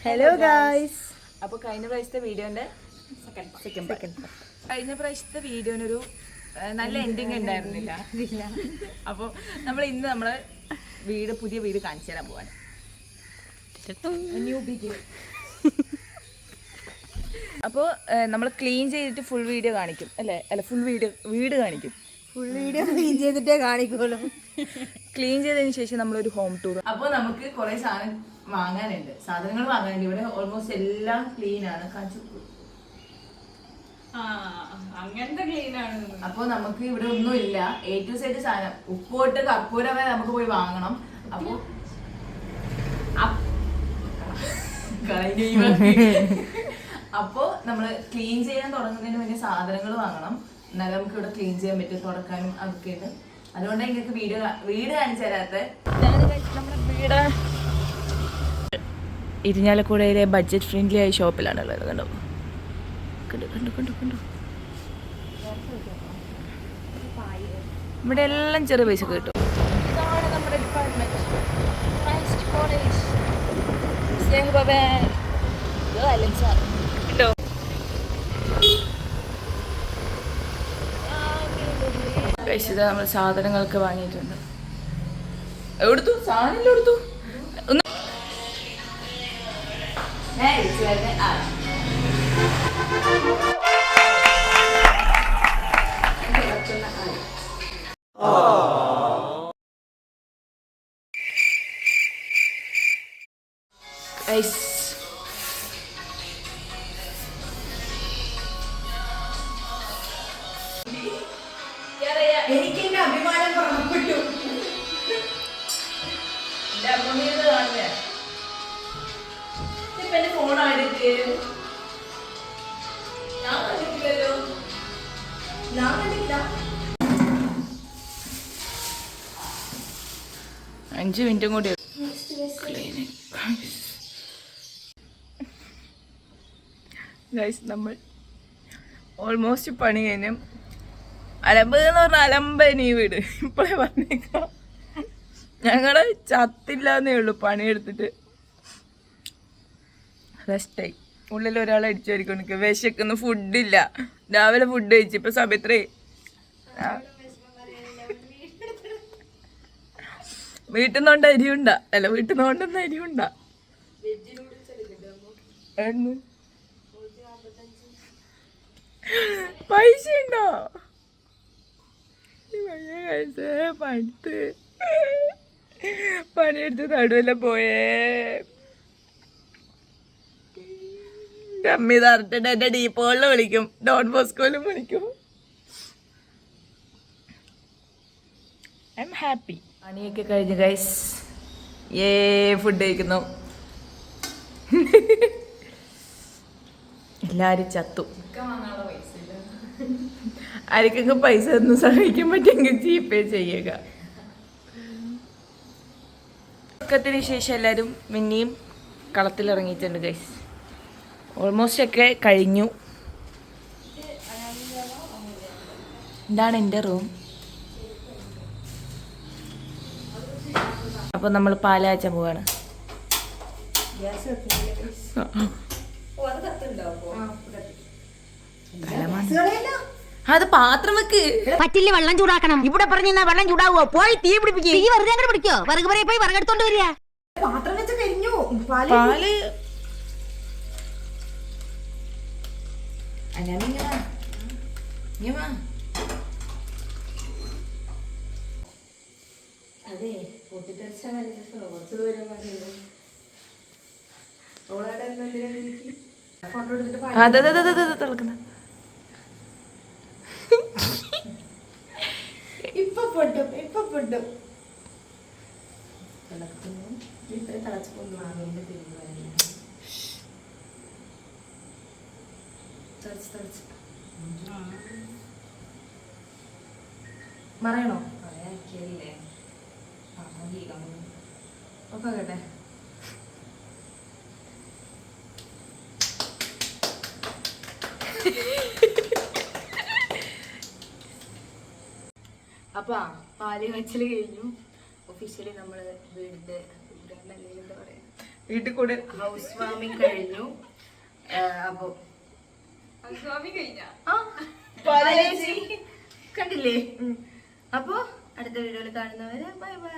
Hello guys. അപ്പോൾ കഴിഞ്ഞ പ്രാവശ്യത്തെ വീഡിയോന്റെ കഴിഞ്ഞ പ്രാവശ്യത്തെ വീഡിയോനൊരു നല്ല എൻഡിങ് ഉണ്ടായിരുന്നില്ല. അപ്പോൾ നമ്മൾ ഇന്ന് നമ്മളെ പുതിയ വീട് കാണിച്ചു തരാൻ പോവാണ്. അപ്പോൾ നമ്മൾ ക്ലീൻ ചെയ്തിട്ട് ഫുൾ വീഡിയോ കാണിക്കും അല്ലേ? അല്ല, ഫുൾ വീട് കാണിക്കും. ഫുൾ വീഡിയോ ക്ലീൻ ചെയ്തിട്ടേ കാണിക്കുള്ളൂ. ക്ലീൻ ചെയ്തതിന് ശേഷം നമ്മളൊരു ഹോം ടൂർ. അപ്പോൾ നമുക്ക് കുറേ സാധനങ്ങൾ വാങ്ങാനുണ്ട്. ഇവിടെ ഓൾമോസ്റ്റ് എല്ലാം ക്ലീൻ ആണ്. അങ്ങനത്തെ ക്ലീൻ ആണ്. അപ്പൊ നമുക്ക് ഇവിടെ ഒന്നുമില്ല. A to Z സാധനം, ഉപ്പോട്ട് കർപ്പൂരം വരെ നമുക്ക് പോയി വാങ്ങണം. അപ്പൊ അപ്പോ നമ്മള് ക്ലീൻ ചെയ്യാൻ തുടങ്ങുന്നതിന് മുന്നേ സാധനങ്ങൾ വാങ്ങണം. എന്നാലും നമുക്ക് ഇവിടെ ക്ലീൻ ചെയ്യാൻ പറ്റും, തുടക്കാനും അതൊക്കെയുണ്ട്. അതുകൊണ്ട് നിങ്ങൾക്ക് വീട് കാണിച്ചു തരാത്ത. നമ്മുടെ വീട് ഇരിഞ്ഞാലക്കുടയിലെ ബഡ്ജറ്റ് ഫ്രണ്ട്ലി ആയ ഷോപ്പിലാണുള്ളത്. കണ്ടോ ഇവിടെ എല്ലാം ചെറിയ പൈസ കിട്ടും. ഇതാണ് നമ്മുടെ ഡിപ്പാർട്ട്മെന്റ്. നമ്മൾ സാധനങ്ങളൊക്കെ വാങ്ങിയിട്ടുണ്ട്. എടുത്തു സാധനം എടുത്തു. എനിക്ക് എന്റെ അഭിമാനം പുറപ്പെട്ടു. എന്റെ അമ്മമ്മീത് കാണുക. ഇപ്പൊ എന്റെ ഫോണായിട്ട് ഞാൻ കണ്ടിട്ടില്ലല്ലോ. ഞാൻ കണ്ടില്ല. 5 മിനിറ്റും കൂടി. നമ്മൾ ഓൾമോസ്റ്റ് പണി കഴിഞ്ഞു. അലമ്പ് എന്ന് പറഞ്ഞാൽ അലമ്പനി വീട്. ഇപ്പോഴേ പറഞ്ഞേക്കാം, ഞങ്ങള് ചത്തില്ലാന്നേ ഉള്ളൂ. പണിയെടുത്തിട്ട് റെസ്റ്റായി. ഉള്ളിൽ ഒരാൾ അടിച്ചു വരിക്കൊണ്ടിരിക്കുക. വിശക്കുന്ന ഫുഡില്ല. രാവിലെ ഫുഡ് കഴിച്ചു. ഇപ്പൊ സമയത്രേ വീട്ടിൽ നിന്നുകൊണ്ട് അരിയുണ്ട. അല്ല, വീട്ടിൽ നിന്ന് കൊണ്ടൊന്നും അരിയുണ്ട. പൈസ ഉണ്ടോ? പണിയെടുത്ത് നടുവല്ല പോയേ. അമ്മി തറട്ടിട്ട് എന്റെ ഡീപ്പോളിൽ വിളിക്കും, ഡോൺ ബോസ്കോയിലും വിളിക്കും. I am happy. പണിയൊക്കെ കഴിഞ്ഞു ഗൈസ്. ഫുഡ് കഴിക്കുന്നു. എല്ലാരും ചത്തു. ആർക്കെങ്കിലും പൈസ ഒന്നും സഹായിക്കാൻ പറ്റുമെങ്കിൽ ജിപേ ചെയ്യുക. തുടക്കത്തിന് ശേഷം എല്ലാവരും പിന്നെയും കളത്തിലിറങ്ങിയിട്ടുണ്ട് ഗൈസ്. ഓൾമോസ്റ്റ് ഒക്കെ കഴിഞ്ഞു. ഇതാണ് എൻ്റെ റൂം. അപ്പോൾ നമ്മൾ പാലാച്ചാൻ പോവാണ്. അത് പാത്രം വെക്ക്. പറ്റില്ല, വെള്ളം ചൂടാക്കണം. ഇവിടെ പറഞ്ഞാ വെള്ളം ചൂടാവോ? പോയി തീ പിടിപ്പിക്കും. തീ വെറുതെ അങ്ങനെ പിടിക്കോ? വിറക് പറയെ പോയി വിറകെടുത്തോണ്ട് വരിക. പാത്രം വെച്ച് കഴിഞ്ഞു. പാല് അതെ, പൊട്ടിത്തെറിച്ചാൽ കുറച്ച് ദൂരം തിളക്കുന്ന ഇപ്പൊ പൊട്ടും. തിളച്ചൊന്നും ആവിന്റെ തിരിഞ്ഞു വരില്ല. മറയണോ? പറയാക്കിയല്ലേ. ഒക്കെ കേട്ടെ. അപ്പോൾ പാല് കാച്ചൽ കഴിഞ്ഞു. ഒഫീഷ്യലി നമ്മൾ വീടിൻ്റെ എന്താ പറയുക വീട്ടിൽ കൂടെ ഹൗസ് വാമിങ് കഴിഞ്ഞു. അപ്പൊ സ്വാമി കഴിഞ്ഞ കണ്ടില്ലേ? അപ്പൊ അടുത്ത വീഡിയോയിൽ കാണുന്നവരെ ബൈ ബൈ.